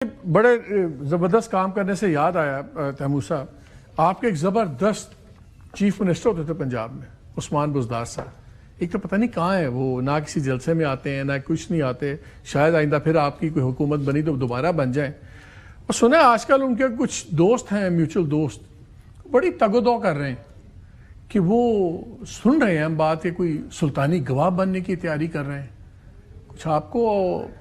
بڑے زبردست کام کرنے سے یاد آیا تیمور صاحب، آپ کے ایک زبردست چیف منسٹر ہوتے تھے پنجاب میں، عثمان بزدار صاحب۔ ایک تو پتہ نہیں کہاں ہے وہ، نہ کسی جلسے میں آتے ہیں نہ کچھ نہیں آتے، شاید آئندہ پھر آپ کی کوئی حکومت بنی تو دوبارہ بن جائیں۔ اور سنا ہے آج کل ان کے کچھ دوست ہیں، میوچل دوست، بڑی تگ و دو کر رہے ہیں کہ وہ سن رہے ہیں ہم بات کہ کوئی سلطانی گواہ بننے کی تیاری کر رہے ہیں۔ کچھ آپ کو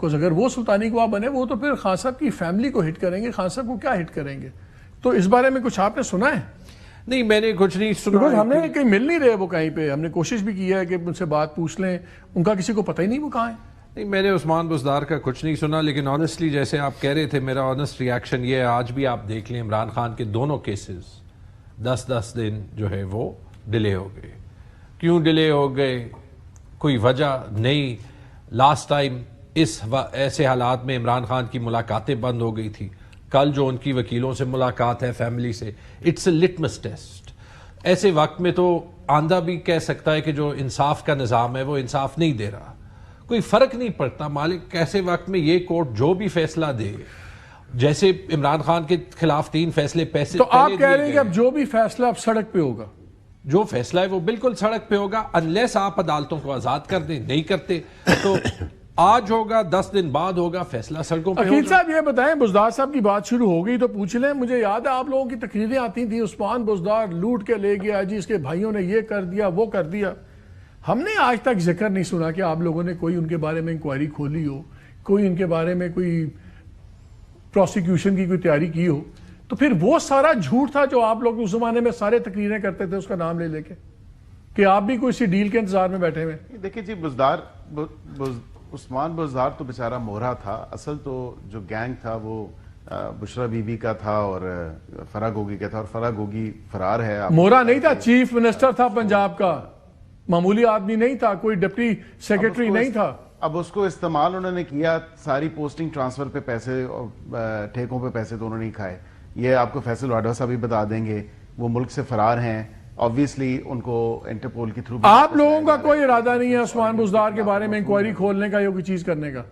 اگر وہ سلطانی گواہ بنے وہ تو پھر خان صاحب کی فیملی کو ہٹ کریں گے، خان صاحب کو کیا ہٹ کریں گے؟ تو اس بارے میں کچھ آپ نے سنا ہے؟ نہیں، میں نے کچھ نہیں سنا، ہم نے کہیں مل نہیں رہے وہ کہیں پہ، ہم نے کوشش بھی کی ہے کہ ان سے بات پوچھ لیں، ان کا کسی کو پتہ ہی نہیں وہ کہاں ہے۔ نہیں، میں نے عثمان بزدار کا کچھ نہیں سنا، لیکن آنیسٹلی جیسے آپ کہہ رہے تھے، میرا آنیسٹ ریاکشن یہ ہے، آج بھی آپ دیکھ لیں عمران خان کے دونوں کیسز 10 دن جو ہے وہ ڈیلے ہو گئے۔ کیوں ڈیلے ہو گئے؟ کوئی وجہ نہیں۔ لاسٹ ٹائم ایسے حالات میں عمران خان کی ملاقاتیں بند ہو گئی تھی، کل جو ان کی وکیلوں سے ملاقات ہے، فیملی سے، اٹس اے لٹمس ٹیسٹ۔ ایسے وقت میں تو آندہ بھی کہہ سکتا ہے کہ جو انصاف کا نظام ہے وہ انصاف نہیں دے رہا، کوئی فرق نہیں پڑتا مالک ایسے وقت میں یہ کورٹ جو بھی فیصلہ دے، جیسے عمران خان کے خلاف 3 فیصلے پیسے، تو آپ کہہ رہے ہیں کہ اب جو بھی فیصلہ اب سڑک پہ ہوگا، جو فیصلہ ہے وہ بالکل سڑک پہ ہوگا، انلیس آپ عدالتوں کو آزاد کر دیں، نہیں کرتے تو آج ہوگا، 10 دن بعد ہوگا، فیصلہ سڑکوں پہ ہوگا۔ عقیل صاحب یہ بتائیں، بزدار صاحب کی بات شروع ہو گئی تو پوچھ لیں، مجھے یاد ہے آپ لوگوں کی تقریریں آتی تھیں، عثمان بزدار لوٹ کے لے گیا جی، اس کے بھائیوں نے یہ کر دیا وہ کر دیا۔ ہم نے آج تک ذکر نہیں سنا کہ آپ لوگوں نے کوئی ان کے بارے میں انکوائری کھولی ہو، کوئی ان کے بارے میں کوئی پروسیکیوشن کی کوئی تیاری کی ہو۔ تو پھر وہ سارا جھوٹ تھا جو آپ لوگ اس زمانے میں سارے تقریریں کرتے تھے اس کا نام لے کے، کہ آپ بھی کوئی سی ڈیل کے انتظار میں بیٹھے ہوئے۔ دیکھیں جی، عثمان بزدار تو بیچارہ مورا تھا، اصل تو جو گینگ تھا وہ بشرا بی بی کا تھا اور فرا گوگی کا تھا، اور فرا گوگی فرار ہے۔ مورا نہیں تھا، چیف منسٹر تھا پنجاب کا، معمولی آدمی نہیں تھا، کوئی ڈپٹی سیکرٹری نہیں تھا۔ اب اس کو استعمال انہوں نے کیا، ساری پوسٹنگ ٹرانسفر پہ پیسے اور ٹھیکوں پہ پیسے تو انہوں نے کھائے۔ یہ آپ کو فیصل واڈوا صاحب بھی بتا دیں گے، وہ ملک سے فرار ہیں، obviously ان کو انٹرپول کی تھرو۔ آپ لوگوں کا کوئی ارادہ نہیں ہے عثمان بزدار کے بارے میں انکوائری کھولنے کا یا کوئی چیز کرنے کا؟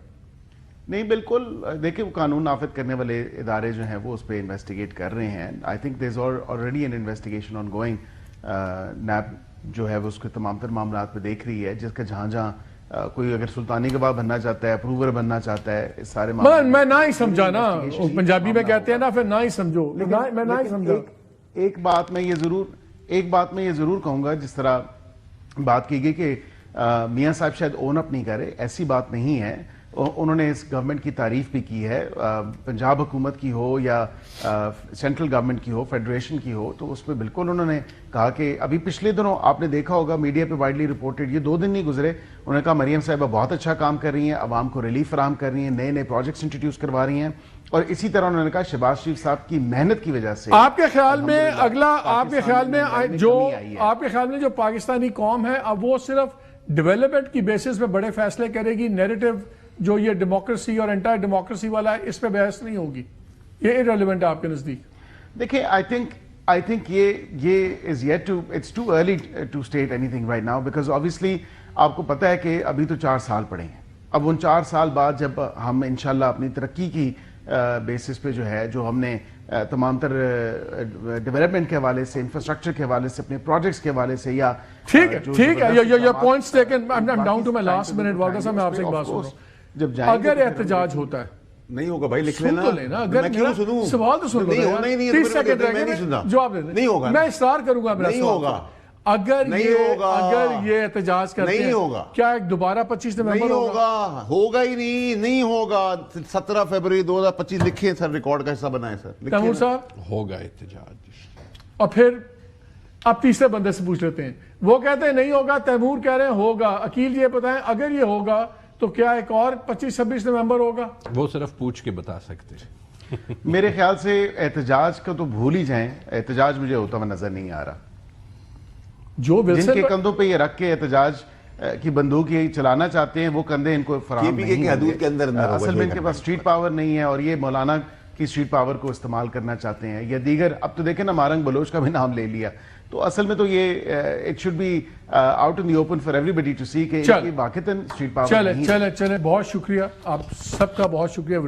نہیں، بالکل دیکھیں، وہ قانون نافذ کرنے والے ادارے جو ہیں وہ اس پہ انویسٹیگیٹ کر رہے ہیں۔ I think there is already an investigation ongoing. NAB جو ہے وہ اس کے تمام تر معاملات پہ دیکھ رہی ہے، جس کا جہاں کوئی اگر سلطانی گواہ بننا چاہتا ہے، اپروور بننا چاہتا ہے، اس سارے میں نہ ہی سمجھا نا، پنجابی میں کہتے ہیں نا، پھر نہ ہی سمجھو، میں نہ ہی سمجھا۔ ایک بات میں یہ ضرور کہوں گا، جس طرح بات کی گئی کہ میاں صاحب شاید اون اپ نہیں کر رہے، ایسی بات نہیں ہے۔ انہوں نے اس گورنمنٹ کی تعریف بھی کی ہے، پنجاب حکومت کی ہو یا سینٹرل گورنمنٹ کی ہو، فیڈریشن کی ہو، تو اس میں بالکل انہوں نے کہا کہ ابھی پچھلے دنوں آپ نے دیکھا ہوگا میڈیا پہ وائڈلی رپورٹڈ، یہ 2 دن نہیں گزرے، انہوں نے کہا مریم صاحبہ بہت اچھا کام کر رہی ہیں، عوام کو ریلیف فراہم کر رہی ہیں، نئے پروجیکٹس انٹروڈیوس کروا رہی ہیں، اور اسی طرح انہوں نے کہا شہباز شریف صاحب کی محنت کی وجہ سے آپ کے خیال میں آپ کے خیال میں جو پاکستانی قوم ہے اب وہ صرف ڈیولپمنٹ کی بیسس پہ بڑے فیصلے کرے گی، نیریٹو جو یہ ڈیموکریسی اور انٹر ڈیموکریسی والا ہے اس پہ بحث نہیں ہوگی، یہ irrelevant ہے آپ کے نزدیک؟ دیکھیں، I think یہ is yet to, it's too early to state anything right now because obviously آپ کو پتہ ہے کہ ابھی تو 4 سال پڑے ہیں۔ اب ان 4 سال بعد جب ہم انشاءاللہ اپنی ترقی کی بیسس پہ جو ہے، جو ہم نے تمام تر ڈیولپمنٹ کے حوالے سے، انفراسٹرکچر کے حوالے سے، اپنے پروجیکٹس کے حوالے سے، یا ٹھیک ہے your points taken, I'm down to my last minute، واقعہ صاحب میں آپ سے ایک بات سن رہا ہوں، جب جائیں اگر احتجاج ہوتا ہے نہیں ہوگا بھائی، لکھ لینا، سن تو لینا، اگر میں کیوں سنوں؟ سوال تو سن لو، 30 سیکنڈ رہ گئے، جواب دے دیں، میں اصرار کروں گا میرا سوال، ہوگا، اگر یہ احتجاج کرتے ہیں کیا ایک دوبارہ 25 نومبر ہوگا ہی نہیں ہوگا۔ 17 فروری 2025 لکھیں سر، ریکارڈ کا حصہ بنائیں سر۔ تیمور صاحب ہوگا احتجاج، اور پھر اب تیسرے بندے سے پوچھ لیتے ہیں، وہ کہتے ہیں نہیں ہوگا، تیمور کہہ رہے ہیں ہوگا۔ عقیل یہ بتائیں اگر یہ ہوگا تو کیا ایک اور 25-26 نومبر ہوگا؟ وہ صرف پوچھ کے بتا سکتے ہیں۔ میرے خیال سے احتجاج کا تو بھول ہی جائیں، احتجاج مجھے ہوتا ہوا نظر نہیں آ رہا۔ جن کے کندھوں پہ یہ رکھ کے احتجاج کی بندوق یہ چلانا چاہتے ہیں، وہ کندھے ان کو فراہم نہیں ہوں گے۔ اصل میں ان کے پاس اسٹریٹ پاور نہیں ہے، اور یہ مولانا کی اسٹریٹ پاور کو استعمال کرنا چاہتے ہیں، یا دیگر، اب تو دیکھیں نا مارنگ بلوچ کا بھی نام لے لیا، تو اصل میں تو یہ it should be out in the open for everybody to see کہ واقعتاً اسٹریٹ پاور نہیں ہے۔ چلیں بہت شکریہ، آپ سب کا بہت شکریہ۔